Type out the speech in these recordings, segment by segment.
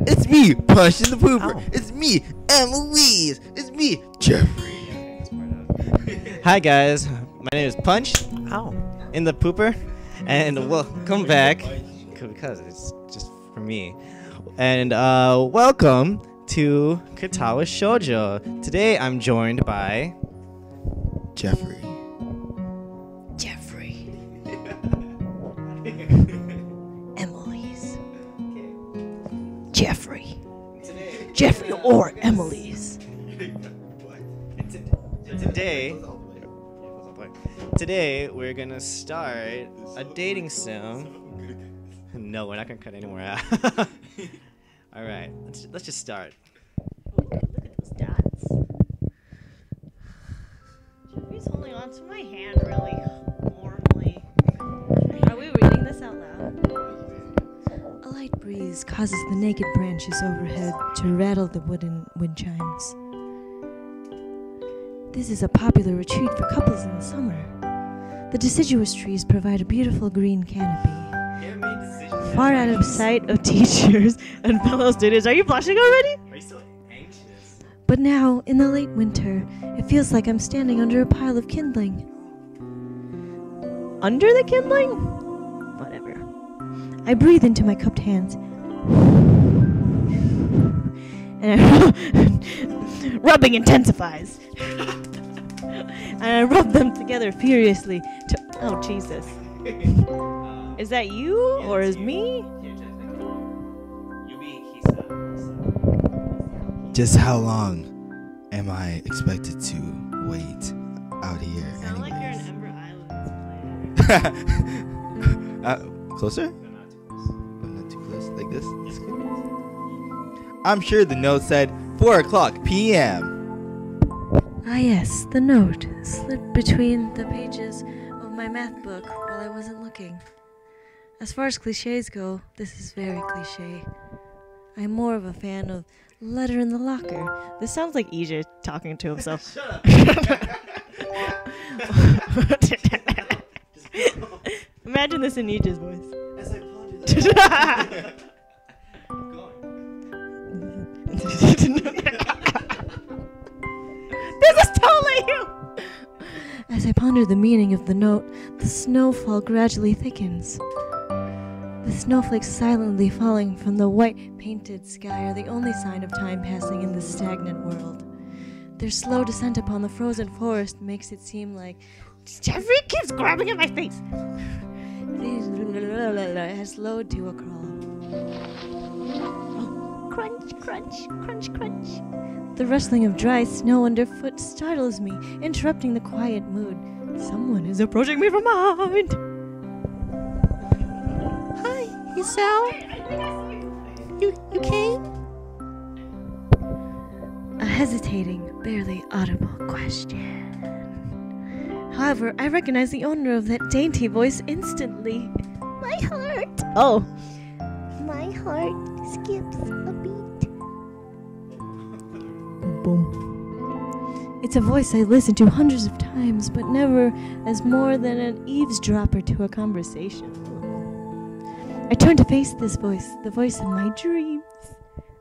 It's me, Punch in the Pooper. Ow. It's me, Eloise. It's me, Jeffrey. Hi guys, my name is Punch Ow. in the Pooper, and welcome back because it's just for me. And welcome to Katawa Shoujo. Today I'm joined by Jeffrey. Emily's. Jeffrey or Emily's. Today we're gonna start a dating sim. No, we're not gonna cut any more out. All right, let's just start. Look at those dots. Jeffrey's holding on to my hand really warmly. Are we reading this out loud? A light breeze causes the naked branches overhead to rattle the wooden wind chimes. This is a popular retreat for couples in the summer. The deciduous trees provide a beautiful green canopy. Far out of sight of teachers and fellow students. Are you blushing already? Are you so anxious? But now, in the late winter, it feels like I'm standing under a pile of kindling. Under the kindling? Whatever. I breathe into my cupped hands. And Rubbing intensifies. And I rub them together furiously to... Oh, Jesus. Is that you or is me? Just how long am I expected to wait out here Sound like you're an anyways? Ember Islands player. Closer? Oh, not too close. Like this? That's good. I'm sure the note said 4 o'clock p.m. ah yes, the note slipped between the pages of my math book while I wasn't looking. As far as cliches go, this is very cliche. I'm more of a fan of letter in the locker. This sounds like EJ talking to himself. Imagine this in EJ's voice. As I pondered This is totally you! As I ponder the meaning of the note, the snowfall gradually thickens. The snowflakes silently falling from the white painted sky are the only sign of time passing in this stagnant world. Their slow descent upon the frozen forest makes it seem like Jeffrey keeps grabbing at my face. it has slowed to a crawl. Crunch, crunch, crunch, crunch. The rustling of dry snow underfoot startles me, interrupting the quiet mood. Someone is Approaching me from behind. Hi, Isao. You came? A hesitating, barely audible question. However, I recognize the owner of that dainty voice instantly. My heart. Oh. My heart skips a beat. Boom. It's a voice I listened to hundreds of times, but never as more than an eavesdropper to a conversation. I turn to face this voice, the voice of my dreams.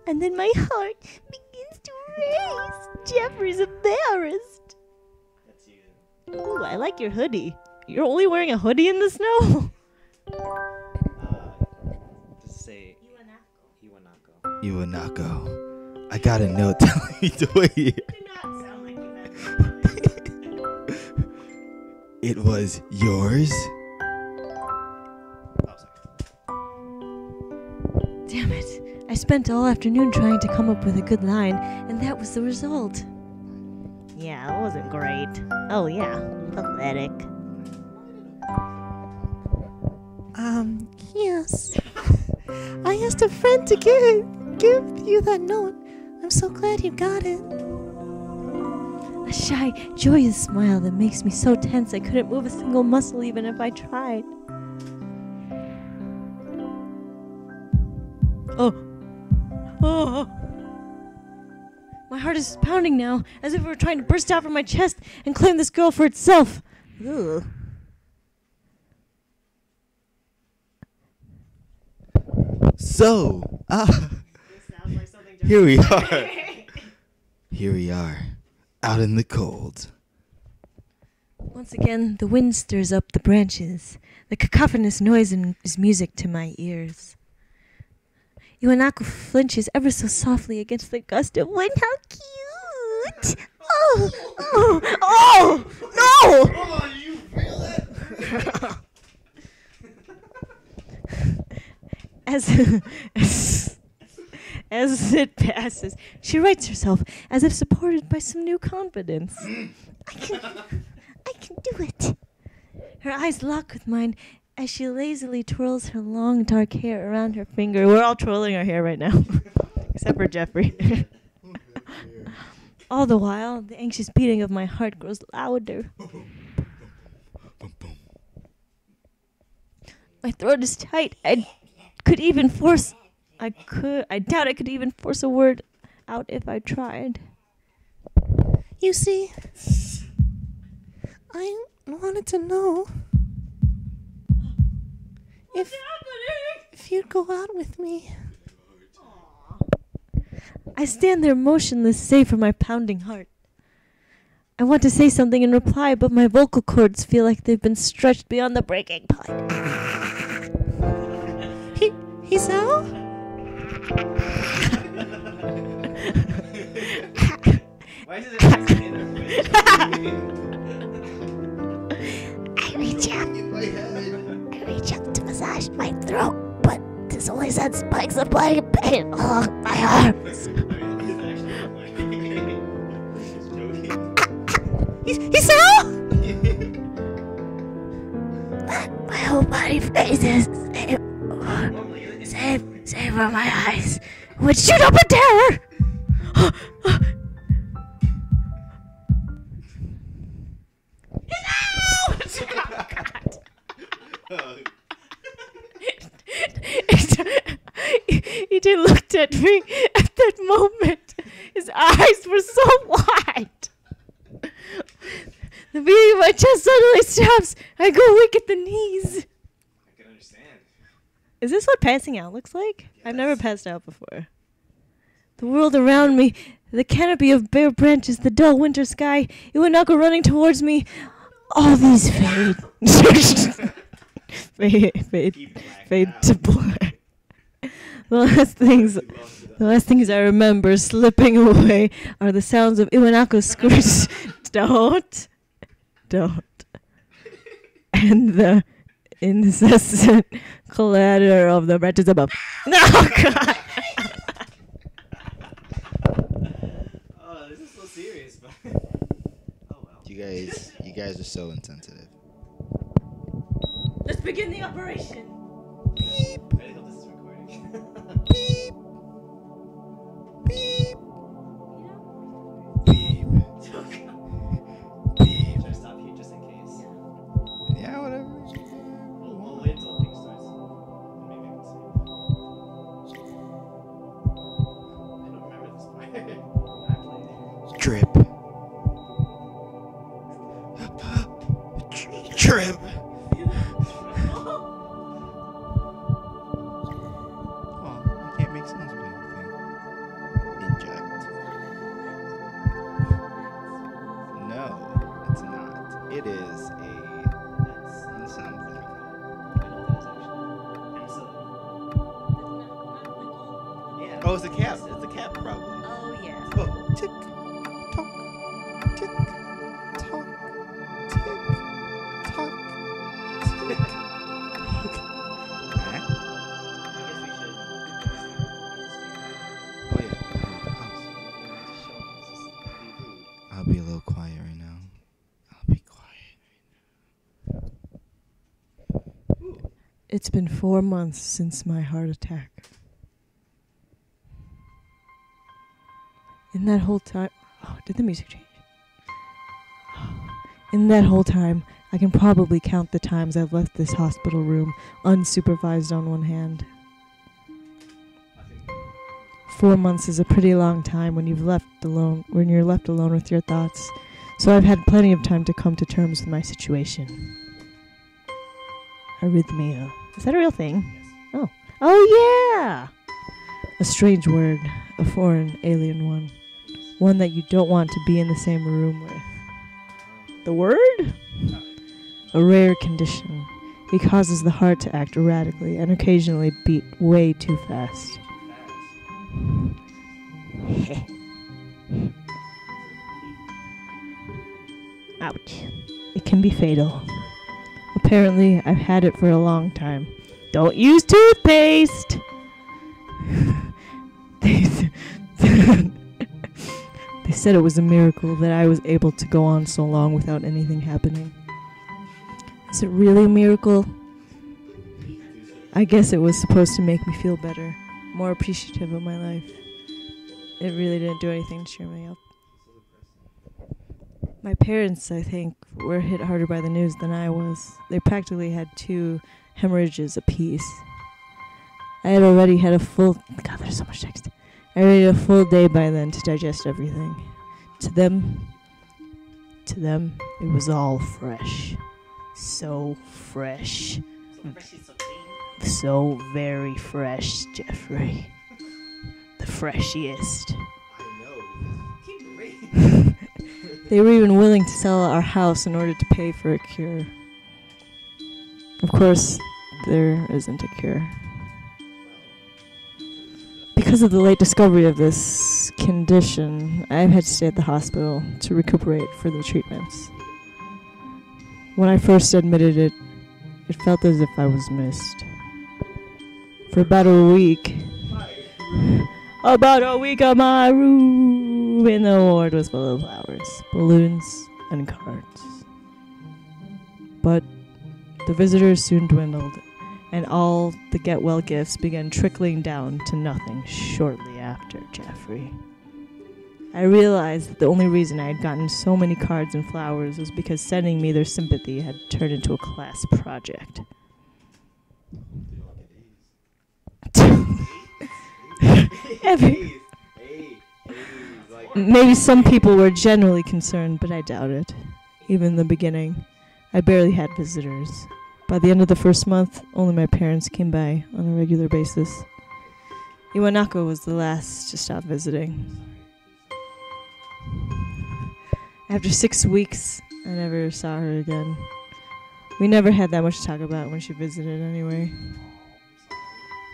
And then my heart begins to race. Jeffrey's embarrassed. That's you. Ooh, I like your hoodie. You're only wearing a hoodie in the snow? Just say Iwanako. Iwanako. I got a note telling me to wait here. Do not sound like you have. It was yours? Oh, sorry. Damn it. I spent all afternoon trying to come up with a good line, and that was the result. Yeah, it wasn't great. Oh, yeah. Pathetic. Yes. I asked a friend to give you that note. I'm so glad you got it. A shy, joyous smile that makes me so tense I couldn't move a single muscle even if I tried. Oh. My heart is pounding now, as if it were trying to burst out from my chest and claim this girl for itself. Ugh. So, Here we are. Here we are, out in the cold. Once again, the wind stirs up the branches. The cacophonous noise is music to my ears. Iwanako flinches ever so softly against the gust of wind. How cute! Oh, no! Oh, you feel it? As it passes, she rights herself as if supported by some new confidence. I can do it. Her eyes lock with mine as she lazily twirls her long dark hair around her finger. We're all twirling our hair right now, except for Jeffrey. All the while, the anxious beating of my heart grows louder. My throat is tight. I doubt I could even force a word out if I tried. You see, I wanted to know if you'd go out with me. I stand there motionless, save for my pounding heart. I want to say something in reply, but my vocal cords feel like they've been stretched beyond the breaking point. He's out? Why does it have to say that I reach up to massage my throat, but this only sends spikes of bloody pain along my arms. He's out? My whole body freezes, save for my eyes, which shoot up in terror. He just looked at me at that moment. His eyes were so wide. The beating of my chest suddenly stops. I go weak at the knees. I can understand. Is this what passing out looks like? Yes. I've never passed out before. The world around me, the canopy of bare branches, the dull winter sky, Iwanako running towards me. All these fade. fade to black. The last things I remember slipping away are the sounds of Iwanako's screech. Don't. And the incessant clatter of the branches above. No, God. Oh, this is so serious, but oh well. You guys are so insensitive. Let's begin the operation. Beep. I hope this is recording. Beep. Beep. Beep. Beep. Should I stop here just in case? Yeah, whatever. We'll wait until the thing starts. Maybe I can see. I don't remember this part. I played it. Drip. Drip. Oh, I can't make sounds with anything. Inject. No, it's not. It is a something. Oh, it's a cap. It's a cap, probably. Oh, yeah. Oh, tick, tock, tick, tock, tick, tock, tick, tock. Huh? Oh, yeah. I'll be a little quiet right now. I'll be quiet. It's been 4 months since my heart attack. In that whole time... Oh, did the music change? In that whole time, I can probably count the times I've left this hospital room unsupervised on one hand. 4 months is a pretty long time when you're left alone with your thoughts. So I've had plenty of time to come to terms with my situation. Arrhythmia. Is that a real thing? Oh. Oh, yeah! A strange word. a foreign alien one. One that you don't want to be in the same room with. The word? A rare condition. It causes the heart to act erratically and occasionally beat way too fast. Ouch. It can be fatal. Apparently, I've had it for a long time. Don't use toothpaste! They said it was a miracle that I was able to go on so long without anything happening. Is it really a miracle? I guess it was supposed to make me feel better, more appreciative of my life. It really didn't do anything to cheer me up. My parents, I think, were hit harder by the news than I was. They practically had 2 hemorrhages apiece. I had already had a full... God, there's so much text. I already had a full day by then to digest everything. To them, it was all fresh. So fresh. So very fresh, Jeffrey. The freshiest. They were even willing to sell our house in order to pay for a cure. Of course, there isn't a cure. Because of the late discovery of this condition, I've had to stay at the hospital to recuperate for the treatments. When I first admitted it, it felt as if I was missed. For about a week of my room in the ward was full of flowers, balloons, and cards. But the visitors soon dwindled, and all the get-well gifts began trickling down to nothing shortly after, Jeffrey. I realized that the only reason I had gotten so many cards and flowers was because sending me their sympathy had turned into a class project. Maybe some people were genuinely concerned, but I doubt it. Even in the beginning, I barely had visitors. By the end of the first month, only my parents came by on a regular basis. Iwanako was the last to stop visiting. After 6 weeks, I never saw her again. We never had that much to talk about when she visited anyway.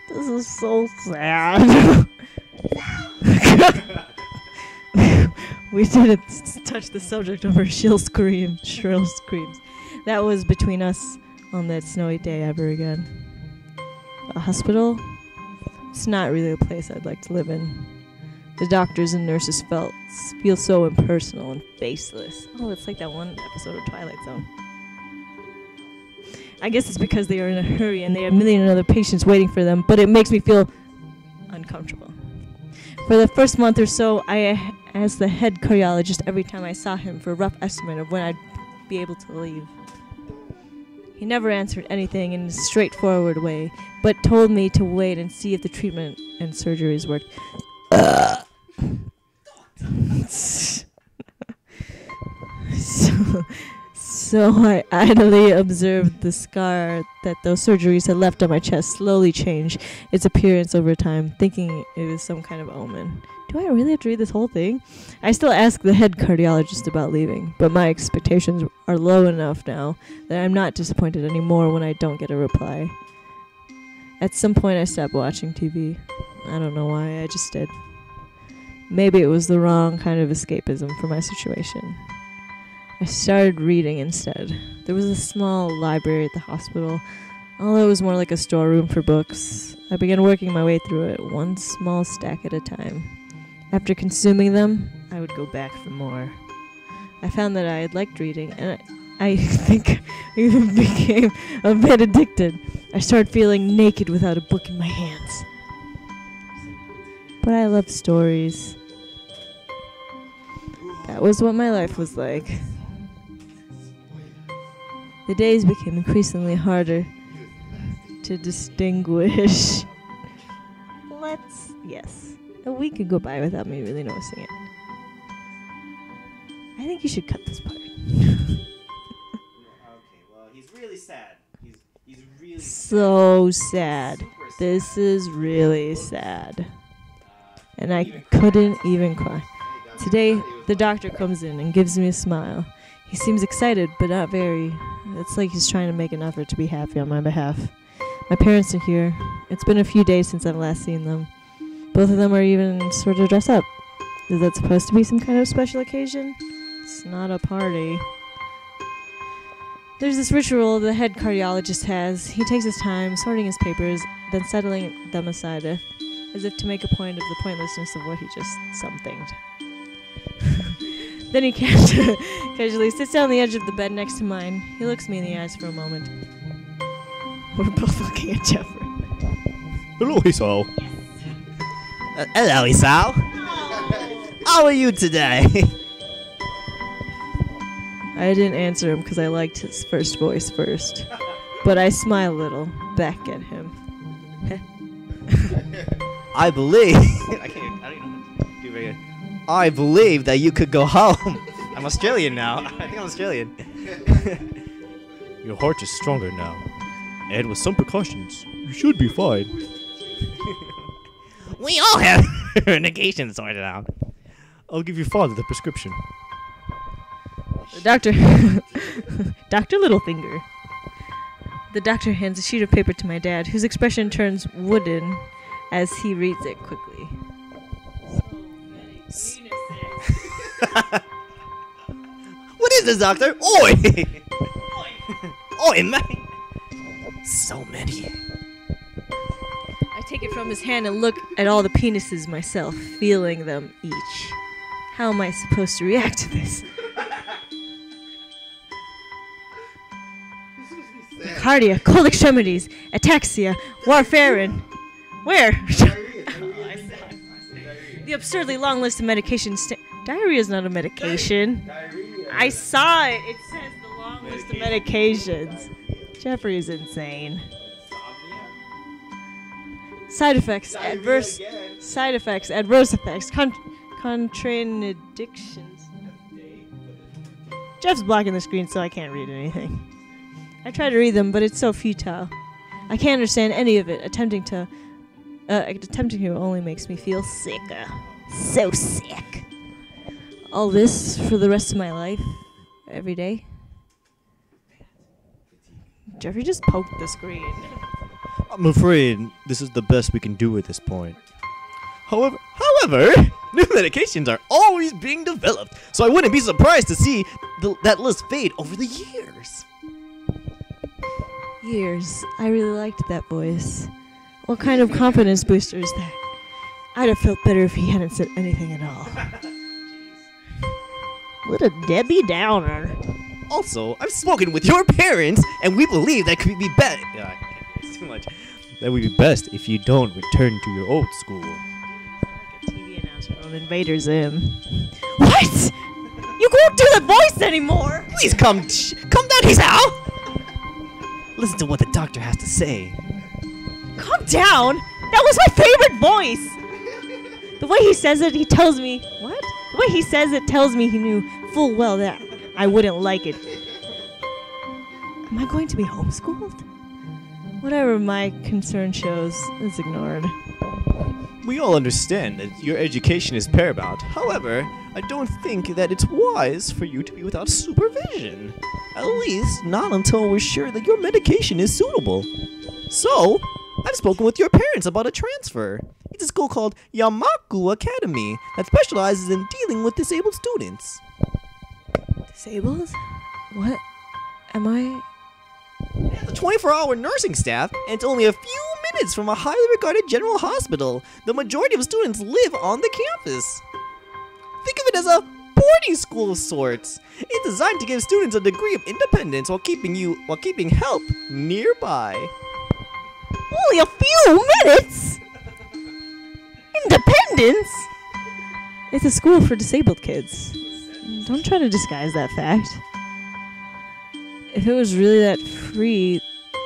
This is so sad. We didn't touch the subject of her shrill screams. That was between us on that snowy day ever again. A hospital? It's not really a place I'd like to live in. The doctors and nurses feel so impersonal and faceless. Oh, it's like that one episode of Twilight Zone. I guess it's because they are in a hurry and they have a million other patients waiting for them, but it makes me feel uncomfortable. For the first month or so, I asked the head cardiologist every time I saw him for a rough estimate of when I'd be able to leave. He never answered anything in a straightforward way, but told me to wait and see if the treatment and surgeries worked. So I idly observed the scar that those surgeries had left on my chest slowly change its appearance over time, thinking it was some kind of omen. Do I really have to read this whole thing? I still ask the head cardiologist about leaving, but my expectations are low enough now that I'm not disappointed anymore when I don't get a reply. At some point I stopped watching TV. I don't know why, I just did. Maybe it was the wrong kind of escapism for my situation. I started reading instead. There was a small library at the hospital, although it was more like a storeroom for books. I began working my way through it, one small stack at a time. After consuming them, I would go back for more. I found that I had liked reading, and I think I even became a bit addicted. I started feeling naked without a book in my hands. But I loved stories. That was what my life was like. The days became increasingly harder to distinguish. Yes. A week could go by without me really noticing it. I think you should cut this part. Okay, well, he's really sad. He's really so sad. This is really sad. and I couldn't even cry. Today, the doctor comes in and gives me a smile. He seems excited, but not very. It's like he's trying to make an effort to be happy on my behalf. My parents are here. It's been a few days since I've last seen them. Both of them are even sort of dressed up. Is that supposed to be some kind of special occasion? It's not a party. There's this ritual the head cardiologist has. He takes his time sorting his papers, then settling them aside as if to make a point of the pointlessness of what he just somethinged. Then he casually sits down on the edge of the bed next to mine. He looks me in the eyes for a moment. We're both looking at Jeffrey. Hello, Esau. Hello, Esau. How are you today? I didn't answer him because I liked his first voice first. But I smile a little back at him. I believe... I don't know. Do very good. I believe that you could go home. I'm Australian now. I think I'm Australian. Your heart is stronger now. And with some precautions, you should be fine. We all have negation sorted out. I'll give your father the prescription. The doctor... Dr. Littlefinger. The doctor hands a sheet of paper to my dad, whose expression turns wooden as he reads it quickly. What is this, doctor? Oi! Oi, man! So many. I take it from his hand and look at all the penises myself, feeling them each. How am I supposed to react to this? Cardia, cold extremities, ataxia, warfarin. Where? The absurdly long list of medications. Diarrhea is not a medication. I saw it. It says the long list of medications. Jeffrey is insane. Side effects, adverse effects, contraindictions. Jeff's blocking the screen, so I can't read anything. I try to read them, but it's so futile. I can't understand any of it. Attempting to only makes me feel sicker. So sick. All this for the rest of my life, every day. Jeffrey just poked the screen. I'm afraid this is the best we can do at this point. However, new medications are always being developed, so I wouldn't be surprised to see that list fade over the years. Years. I really liked that voice. What kind of confidence booster is that? I'd have felt better if he hadn't said anything at all. What a Debbie Downer. Also, I've spoken with your parents, and we believe that could be better. I can't do this too much. That would be best if you don't return to your old school. Like a TV announcer on Invader Zim. What? You won't do the voice anymore! Please come down, Esau! Listen to what the doctor has to say. Calm down! That was my favorite voice! The way he says it, he tells me... What? The way he says it tells me he knew full well that I wouldn't like it. Am I going to be homeschooled? Whatever my concern shows is ignored. We all understand that your education is paramount. However, I don't think that it's wise for you to be without supervision. At least, not until we're sure that your medication is suitable. So, I've spoken with your parents about a transfer. It's a school called Yamaku Academy that specializes in dealing with disabled students. Disabled? What? Am I... It has a 24-hour nursing staff, and it's only a few minutes from a highly regarded general hospital. The majority of students live on the campus. Think of it as a boarding school of sorts. It's designed to give students a degree of independence while keeping help nearby. Only a few minutes? Independence? It's a school for disabled kids. Don't try to disguise that fact. If it was really that free,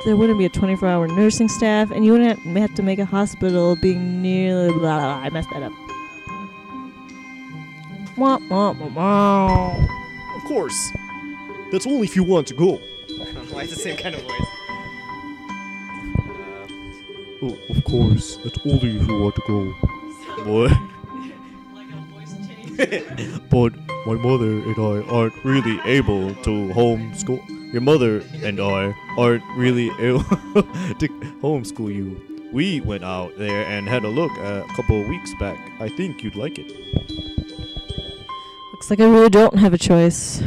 there wouldn't be a 24-hour nursing staff, and you wouldn't have to make a hospital being nearly blah, blah, blah. I messed that up. Wah, wah, wah, wah. Of course. That's only if you want to go. Why is the same kind of voice? Oh, of course. That's only if you want to go. What? But my mother and I aren't really able to homeschool. Your mother and I aren't really able to homeschool you. We went out there and had a look a couple of weeks back. I think you'd like it. Looks like I really don't have a choice.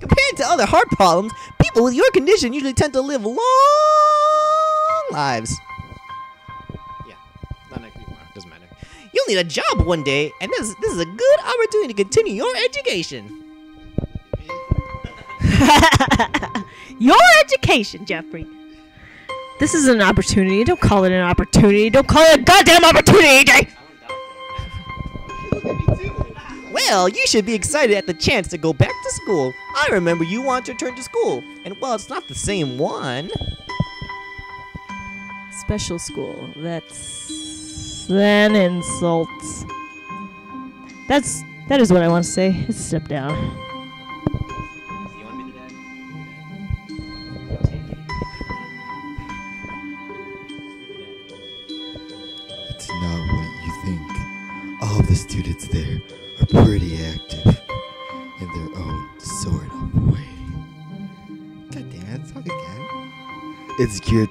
Compared to other heart problems, people with your condition usually tend to live long lives. Yeah, not anymore. Doesn't matter. You'll need a job one day, and this is a good opportunity to continue your education. Your education, Jeffrey. This is an opportunity. Don't call it an opportunity. Don't call it a goddamn opportunity, AJ! Well, you should be excited at the chance to go back to school. I remember you want to return to school, and well, it's not the same one. Special school. That's an insult. That is what I want to say. It's a step down. You want me to dad? It's not what you think. All the students there are pretty active in their own sort of way. God damn it, talk again. It's geared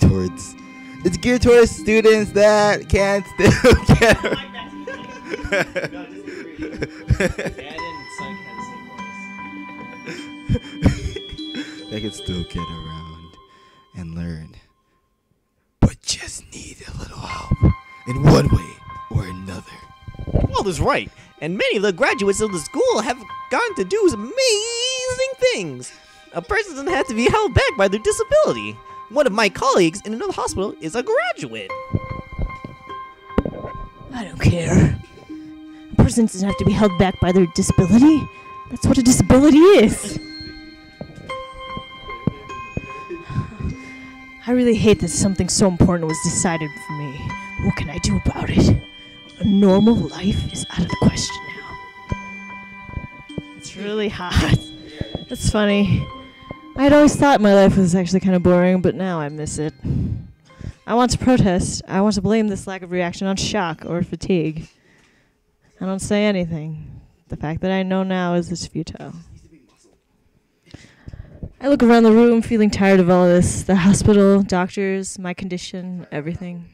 towards students that can't still get they can still get around and learn, but just need a little help in one way or another. Walter's right, and many of the graduates of the school have gotten to do amazing things. A person doesn't have to be held back by their disability. One of my colleagues in another hospital is a graduate. I don't care. A person doesn't have to be held back by their disability. That's what a disability is. I really hate that something so important was decided for me. What can I do about it? A normal life is out of the question now. It's really hot. That's funny. I'd always thought my life was actually kind of boring, but now I miss it. I want to protest. I want to blame this lack of reaction on shock or fatigue. I don't say anything. The fact that I know now is it's futile. I look around the room feeling tired of all this. The hospital, doctors, my condition, everything.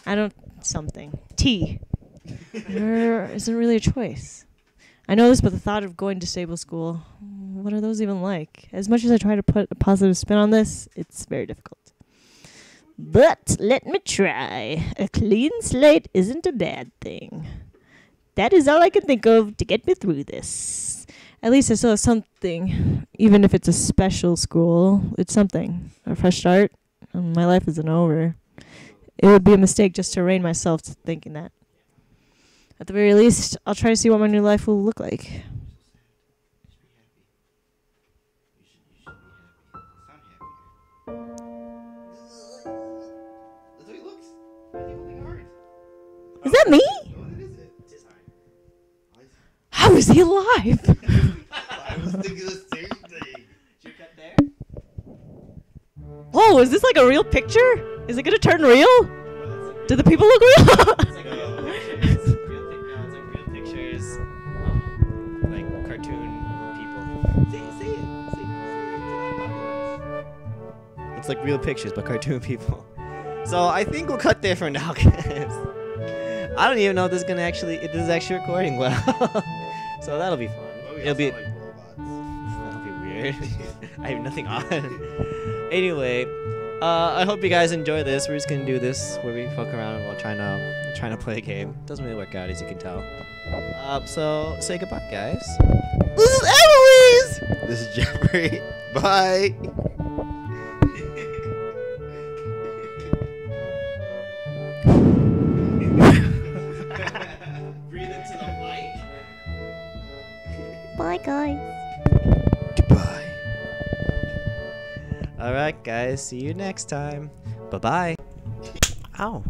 I don't... something. Tea. There isn't really a choice. I know this, but the thought of going to stable school, what are those even like? As much as I try to put a positive spin on this, it's very difficult. But let me try. A clean slate isn't a bad thing. That is all I can think of to get me through this. At least I still have something. Even if it's a special school, it's something. A fresh start. My life isn't over. It would be a mistake just to arraign myself to thinking that. At the very least, I'll try to see what my new life will look like. Is that me? How is he alive? I was thinking the same thing. Oh, is this like a real picture? Is it gonna turn real? Do the people look real? It's like real pictures, like cartoon people. Say it. It's like real pictures, but cartoon people. So I think we'll cut there for now, guys. I don't even know if this is actually recording well. So that'll be fun. It'll be weird. I have nothing on. Anyway, I hope you guys enjoy this. We're just gonna do this where we fuck around while trying to play a game. Doesn't really work out, as you can tell. So say goodbye, guys. This is Eloise. This is Jeffrey. Bye. Breathe into the mic. Bye, guys. Goodbye. All right, guys. See you next time. Bye-bye. Ow.